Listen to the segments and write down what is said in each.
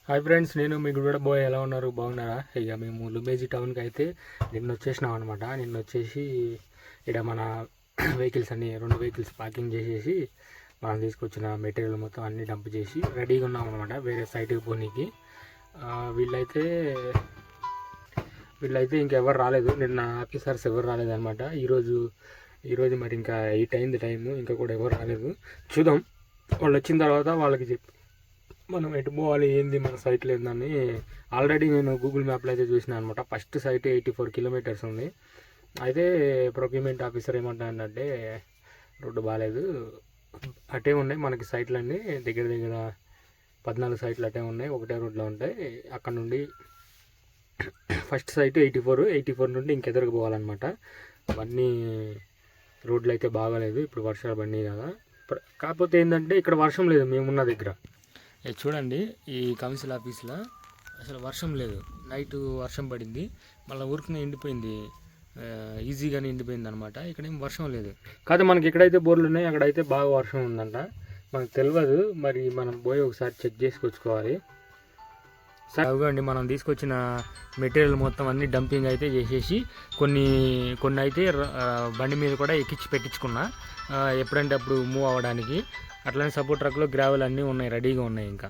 Hi friends, నేను మీ Gudivada bye. ఎలా ఉన్నారు? బాగున్నారా? ఇక మేము లుంబేజీ టౌన్కి అయితే నిన్న వచ్చేసినాం అనమాట. నిన్న వచ్చేసి ఇక్కడ మన వెహికల్స్ అన్ని 2 వెహికల్స్ పార్కింగ్ చేసేసి మనం తీసుకొచ్చిన మెటీరియల్ మొత్తం అన్నీ డంప్ చేసి రెడీగా ఉన్నాం అనమాట వేరే సైట్కి పోనీకి. వీళ్ళైతే ఇంకెవరు రాలేదు. నిన్న ఆఫీసర్స్ ఎవరు రాలేదన్నమాట. ఈరోజు మరి ఇంకా 8 అయింది టైము, ఇంకా కూడా ఎవరు రాలేదు. చూద్దాం, వాళ్ళు వచ్చిన తర్వాత వాళ్ళకి చెప్పి మనం ఎటు పోవాలి, ఏంది మన సైట్లో ఏందని ఆల్రెడీ నేను గూగుల్ మ్యాప్లో అయితే చూసినా అనమాట. ఫస్ట్ సైట్ 84 కిలోమీటర్స్ ఉంది. అయితే ప్రొక్యూర్మెంట్ ఆఫీసర్ ఏమంటాడంటే రోడ్డు బాగాలేదు, అటే ఉన్నాయి మనకి సైట్లన్నీ దగ్గర 14 సైట్లు అటే ఉన్నాయి, ఒకటే రోడ్లో ఉంటాయి. అక్కడ నుండి ఫస్ట్ సైట్ 84 నుండి ఇంకెదరికి పోవాలన్నమాట. అవన్నీ రోడ్లు అయితే బాగాలేదు, ఇప్పుడు వర్షాలు పడినాయి కదా. కాకపోతే ఏంటంటే ఇక్కడ వర్షం లేదు మేమున్న దగ్గర. చూడండి, ఈ కౌన్సిల్ ఆఫీస్లో అసలు వర్షం లేదు. నైట్ వర్షం పడింది, మళ్ళీ ఊరికనే ఎండిపోయింది, ఈజీగానే ఎండిపోయింది అనమాట. ఇక్కడ ఏం వర్షం లేదు. కాదు, మనకి ఎక్కడైతే బోర్లు ఉన్నాయో అక్కడైతే బాగా వర్షం ఉందంట. మనకు తెలియదు, మరి మనం పోయి ఒకసారి చెక్ చేసుకొచ్చుకోవాలి. సరే అవ్వండి, మనం తీసుకొచ్చిన మెటీరియల్ మొత్తం అన్నీ డంపింగ్ అయితే చేసేసి కొన్ని అయితే బండి మీద కూడా ఎక్కించి పెట్టించుకున్నా, ఎప్పుడంటే అప్పుడు మూవ్ అవ్వడానికి. అట్లనే సపోర్ట్ ట్రక్లో గ్రావెల్ అన్నీ ఉన్నాయి, రెడీగా ఉన్నాయి ఇంకా.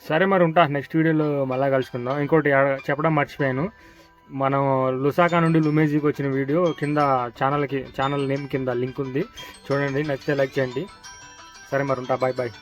సరే మరి ఉంటా, నెక్స్ట్ వీడియోలో మళ్ళీ కలుసుకుందాం. ఇంకోటి చెప్పడం మర్చిపోయాను, మనం లుసాకా నుండి లుమేజీకి వచ్చిన వీడియో కింద ఛానల్ నేమ్ కింద లింక్ ఉంది, చూడండి. నచ్చితే లైక్ చేయండి. సరే మరి ఉంటా, బాయ్ బాయ్.